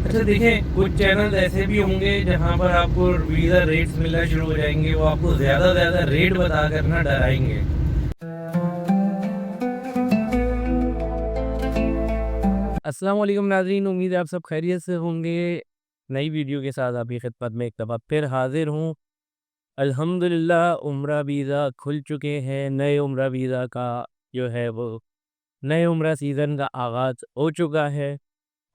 अच्छा देखें, कुछ चैनल ऐसे भी होंगे जहां पर आपको वीज़ा रेट्स मिलना शुरू हो जाएंगे। वो आपको ज़्यादा रेट बताकर ना डराएंगे। अस्सलाम वालेकुम नाज़रीन, उम्मीद है आप सब खैरियत से होंगे। नई वीडियो के साथ आपकी खिदमत में एक दफ़ा फिर हाज़िर हूँ। अल्हम्दुलिल्लाह उम्रा वीज़ा खुल चुके हैं। नए उम्रा वीज़ा का जो है वो नए उम्रा सीज़न का आगाज़ हो चुका है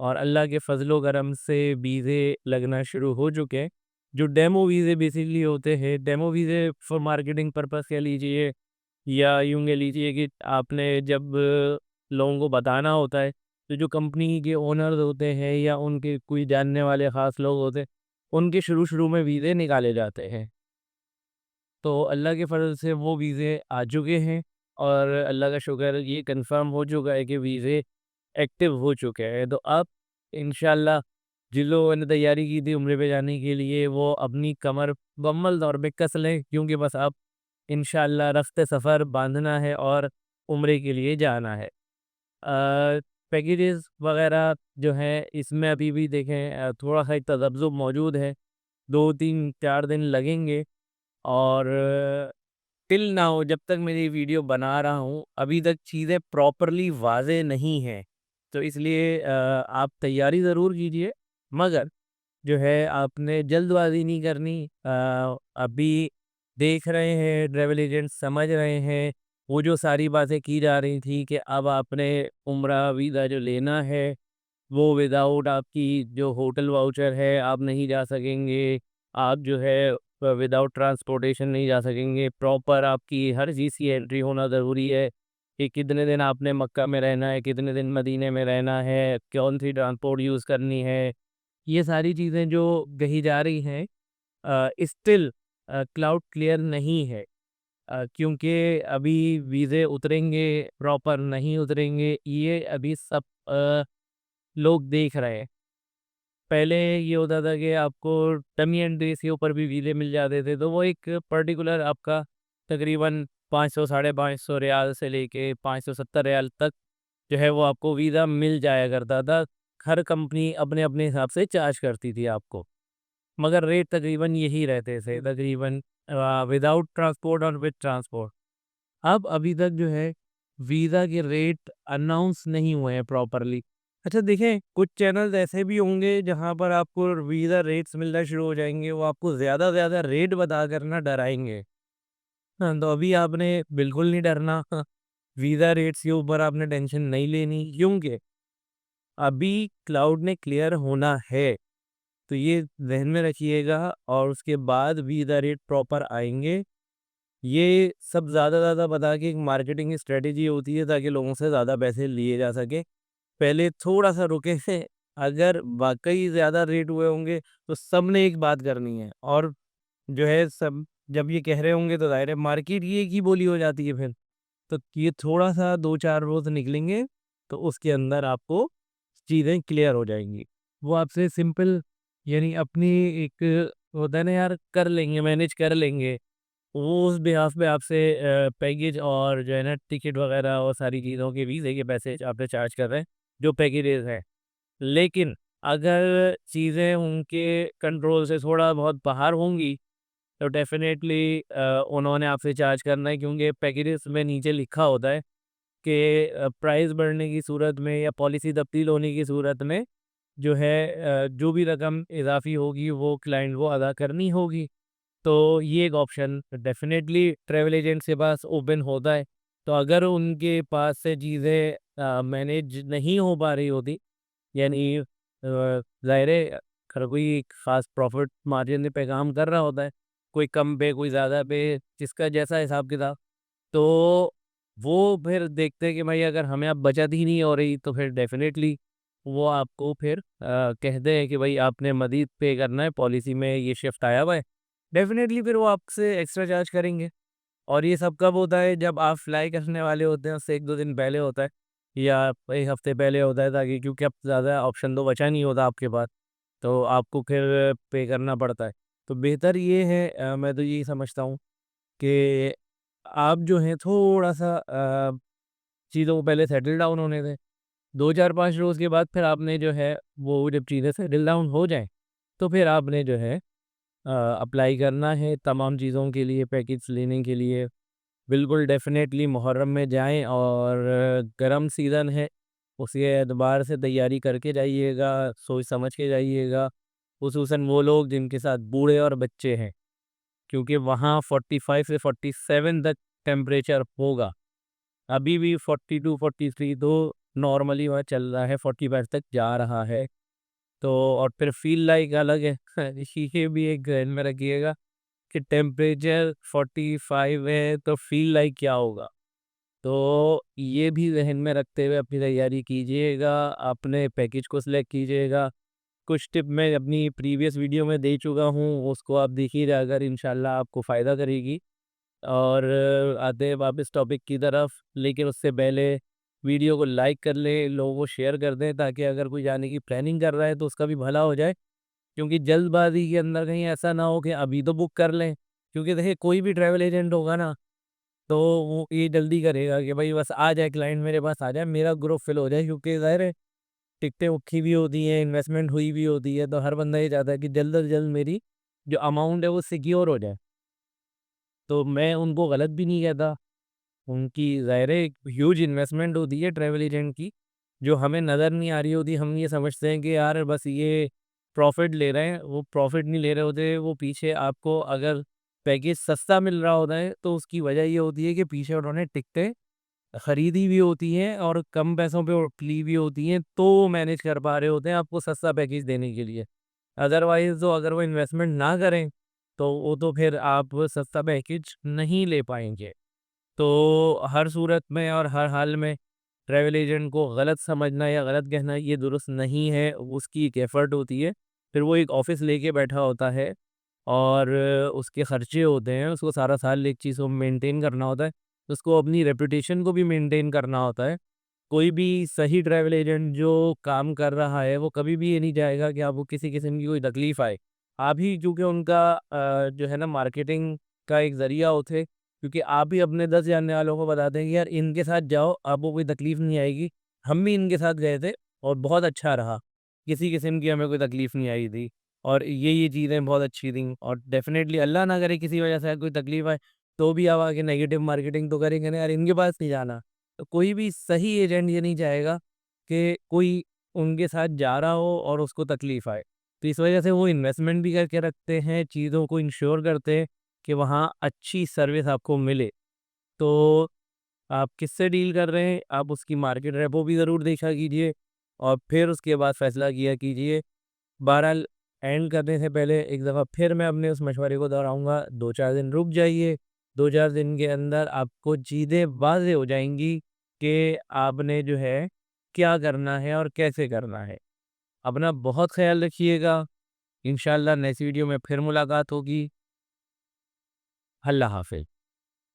और अल्लाह के फ़ज़ल व करम से वीज़े लगना शुरू हो चुके हैं। जो डेमो वीज़े बेसिकली होते हैं, डेमो वीज़े फॉर मार्केटिंग पर्पज़ कह लीजिए या यूँ कह लीजिए कि आपने जब लोगों को बताना होता है, तो जो कंपनी के ओनर्स होते हैं या उनके कोई जानने वाले ख़ास लोग होते हैं, उनके शुरू-शुरू में वीज़े निकाले जाते हैं। तो अल्लाह के फ़ज़ल से वो वीज़े आ चुके हैं और अल्लाह का शुक्र ये कन्फ़र्म हो चुका है कि वीज़े एक्टिव हो चुके हैं। तो अब इंशाअल्लाह जिन लोगों ने तैयारी की थी उम्रे पे जाने के लिए, वो अपनी कमर मुकम्मल तौर पे कस लें, क्योंकि बस अब इंशाअल्लाह रफ़्ते सफ़र बाँधना है और उम्रे के लिए जाना है। पैकेजेस वग़ैरह जो हैं इसमें अभी भी देखें थोड़ा-सा एक तज़ब्ज़ुब मौजूद है। 2, 3, 4 दिन लगेंगे और टिल नाउ जब तक मैं ये वीडियो बना रहा हूँ, अभी तक चीज़ें प्रॉपरली वाज़ेह नहीं हैं। तो इसलिए आप तैयारी ज़रूर कीजिए, मगर जो है आपने जल्दबाज़ी नहीं करनी। अभी देख रहे हैं, ट्रैवल एजेंट समझ रहे हैं, वो जो सारी बातें की जा रही थी कि अब आपने उम्रा वीज़ा जो लेना है, वो विदाउट आपकी जो होटल वाउचर है, आप नहीं जा सकेंगे। आप जो है विदाउट ट्रांसपोर्टेशन नहीं जा सकेंगे। प्रॉपर आपकी हर चीज़ की एंट्री होना ज़रूरी है कि कितने दिन आपने मक्का में रहना है, कितने दिन मदीने में रहना है, कौन-सी ट्रांसपोर्ट यूज़ करनी है। ये सारी चीज़ें जो कही जा रही हैं स्टिल क्लाउड क्लियर नहीं है, क्योंकि अभी वीज़े उतरेंगे, प्रॉपर नहीं उतरेंगे, ये अभी सब लोग देख रहे हैं। पहले ये होता था कि आपको डमी एंट्रीज़ के ऊपर भी वीज़े मिल जाते थे, तो वो एक पर्टिकुलर आपका तकरीबन 500 साढ़े 500 रियाल से लेके 570 रियाल तक जो है वो आपको वीज़ा मिल जाया करता था। हर कंपनी अपने-अपने हिसाब से चार्ज करती थी आपको। मगर रेट तकरीबन यही रहते थे, तकरीबन विदाउट ट्रांसपोर्ट और विद ट्रांसपोर्ट। अब अभी तक जो है वीज़ा के रेट अनाउंस नहीं हुए हैं प्रॉपरली। अच्छा देखें, कुछ चैनल्स ऐसे भी होंगे जहाँ पर आपको वीज़ा रेट्स मिलना शुरू हो जाएँगे, वो आपको ज़्यादा रेट बताकर ना डराएँगे। हाँ, तो अभी आपने बिल्कुल नहीं डरना। वीज़ा रेट्स के ऊपर आपने टेंशन नहीं लेनी, क्योंकि अभी क्लाउड ने क्लियर होना है। तो ये ज़हन में रखिएगा और उसके बाद वीज़ा रेट प्रॉपर आएँगे। ये सब ज़्यादा बता के एक मार्केटिंग स्ट्रैटेजी होती है ताकि लोगों से ज़्यादा पैसे लिए जा सके। पहले थोड़ा-सा रुके थे, अगर वाक़ई ज़्यादा रेट हुए होंगे तो सबने एक बात करनी है और जो है सब जब ये कह रहे होंगे तो ज़ाहिर है मार्केट ही एक ही बोली हो जाती है फिर। तो ये थोड़ा-सा 2-4 रोज़ निकलेंगे, तो उसके अंदर आपको चीज़ें क्लियर हो जाएँगी। वो आपसे सिंपल यानी अपनी एक होता है ना यार, कर लेंगे, मैनेज कर लेंगे। वो उस बिहाफ़ पे आपसे पैकेज और जो है ना टिकट वग़ैरह और सारी चीज़ों के वीज़े के पैसे आपसे चार्ज कर रहे हैं, जो पैकेजेज़ हैं। लेकिन अगर चीज़ें उनके कंट्रोल से थोड़ा बहुत बाहर होंगी, तो डेफ़िनेटली उन्होंने आपसे चार्ज करना है, क्योंकि पैकेजेज़ में नीचे लिखा होता है कि प्राइस बढ़ने की सूरत में या पॉलिसी तब्दील होने की सूरत में जो है जो भी रकम इज़ाफ़ी होगी वो क्लाइंट को अदा करनी होगी। तो ये एक ऑप्शन डेफ़िनेटली ट्रैवल एजेंट्स के पास ओपन होता है। तो अगर उनके पास से चीज़ें मैनेज नहीं हो पा रही होती, यानी ज़ाहिर है हर कोई ख़ास प्रॉफ़िट मार्जिन पे काम कर रहा होता है, कोई कम पे, कोई ज़्यादा पे, जिसका जैसा हिसाब-किताब। तो वो फिर देखते हैं कि भाई अगर हमें अब बचत ही नहीं हो रही, तो फिर डेफ़िनेटली वो आपको फिर कहते हैं कि भाई आपने मज़ीद पे करना है, पॉलिसी में ये शिफ्ट आया हुआ है। डेफ़िनेटली फिर वो आपसे एक्स्ट्रा चार्ज करेंगे। और ये सब कब होता है, जब आप फ्लाई करने वाले होते हैं, उससे 1-2 दिन पहले होता है या 1 हफ़्ते पहले होता है, ताकि क्योंकि अब ज़्यादा ऑप्शन तो बचा नहीं होता आपके पास, तो आपको फिर पे करना पड़ता है। तो बेहतर ये है, मैं तो यही समझता हूँ कि आप जो हैं थोड़ा-सा चीज़ों को पहले सेटल डाउन होने दें। 2-4-5 रोज़ के बाद फिर आपने जो है वो जब चीज़ें सेटल डाउन हो जाएँ, तो फिर आपने जो है अप्लाई करना है तमाम चीज़ों के लिए, पैकेज लेने के लिए। बिल्कुल डेफ़िनेटली मुहर्रम में जाएँ और गर्म सीज़न है, उसके एतबार से तैयारी करके जाइएगा, सोच समझ के जाइएगा। खुसूसन वो लोग जिनके साथ बूढ़े और बच्चे हैं, क्योंकि वहाँ 45 से 47 तक टेम्परेचर होगा। अभी भी 42-43 तो नॉर्मली वहाँ चल रहा है, 45 तक जा रहा है। तो और फिर फ़ील लाइक अलग है। ये भी एक ध्यान में रखिएगा कि टेम्परेचर 45 है तो फ़ील लाइक क्या होगा। तो ये भी ज़हन में रखते हुए अपनी तैयारी कीजिएगा, अपने पैकेज को सिलेक्ट कीजिएगा। कुछ टिप मैं अपनी प्रीवियस वीडियो में दे चुका हूँ, उसको आप देखिएगा, अगर इंशाल्लाह आपको फ़ायदा करेगी। और आते हैं वापस टॉपिक की तरफ, लेकिन उससे पहले वीडियो को लाइक कर लें, लोगों को शेयर कर दें, ताकि अगर कोई जाने की प्लानिंग कर रहा है तो उसका भी भला हो जाए। क्योंकि जल्दबाज़ी के अंदर कहीं ऐसा ना हो कि अभी तो बुक कर लें, क्योंकि देखिए कोई भी ट्रैवल एजेंट होगा ना, तो वो ये जल्दी करेगा कि भाई बस आ जाए क्लाइंट मेरे पास आ जाए, मेरा ग्रुप फिल हो जाए, क्योंकि ज़ाहिर है टिकटें बुकी भी होती हैं, इन्वेस्टमेंट हुई भी होती है, तो हर बंदा ये चाहता है कि जल्द से जल्द मेरी जो अमाउंट है वो सिक्योर हो जाए। तो मैं उनको गलत भी नहीं कहता, उनकी ज़ाहिर है एक ह्यूज इन्वेस्टमेंट होती है ट्रैवल एजेंट की, जो हमें नज़र नहीं आ रही होती। हम ये समझते हैं कि यार बस ये प्रॉफ़िट ले रहे हैं, वो प्रॉफ़िट नहीं ले रहे होते। वो पीछे आपको अगर पैकेज सस्ता मिल रहा होता है, तो उसकी वजह ये होती है कि पीछे उन्होंने टिकटें खरीदी भी होती हैं और कम पैसों पे ली भी होती हैं, तो वो मैनेज कर पा रहे होते हैं आपको सस्ता पैकेज देने के लिए। अदरवाइज़ तो अगर वो इन्वेस्टमेंट ना करें, तो वो तो फिर आप सस्ता पैकेज नहीं ले पाएँगे। तो हर सूरत में और हर हाल में ट्रैवल एजेंट को गलत समझना या गलत कहना ये दुरुस्त नहीं है, उसकी एक एफ़र्ट होती है। फिर वो एक ऑफ़िस लेके बैठा होता है और उसके खर्चे होते हैं, उसको सारा साल एक चीज़ को मेंटेन करना होता है, उसको अपनी रेपुटेशन को भी मेंटेन करना होता है। कोई भी सही ट्रैवल एजेंट जो काम कर रहा है, वो कभी भी ये नहीं चाहेगा कि आपको किसी किस्म की कोई तकलीफ़ आए। आप ही क्योंकि उनका जो है ना मार्केटिंग का एक ज़रिया होते, क्योंकि आप भी अपने 10 जानने वालों को बताते हैं कि यार इनके साथ जाओ, आपको कोई तकलीफ़ नहीं आएगी। हम भी इनके साथ गए थे और बहुत अच्छा रहा। किसी किस्म की हमें कोई तकलीफ़ नहीं आई थी और ये चीज़ें बहुत अच्छी थीं और डेफ़िनेटली अल्लाह ना करे किसी वजह से कोई तकलीफ़ आए, तो भी आप आके नेगेटिव मार्केटिंग तो करेंगे ना, यार इनके पास नहीं जाना। तो कोई भी सही एजेंट ये नहीं चाहेगा कि कोई उनके साथ जा रहा हो और उसको तकलीफ़ आए। तो इस वजह से वो इन्वेस्टमेंट भी करके रखते हैं, चीज़ों को इंश्योर करते हैं कि वहाँ अच्छी सर्विस आपको मिले। तो आप किससे डील कर रहे हैं, आप उसकी मार्केट रेपो भी ज़रूर देखा कीजिए और फिर उसके बाद फ़ैसला किया कीजिए। बहरहाल एंड करने से पहले एक दफ़ा फिर मैं अपने उस मशवरे को दोहराऊँगा, 2-4 दिन रुक जाइए, 2-4 दिन के अंदर आपको चीज़ें वाज़ेह हो जाएँगी कि आपने जो है क्या करना है और कैसे करना है। अपना बहुत ख़्याल रखिएगा, इंशाअल्लाह नेक्स्ट वीडियो में फिर मुलाकात होगी। अल्लाह हाफ़िज़।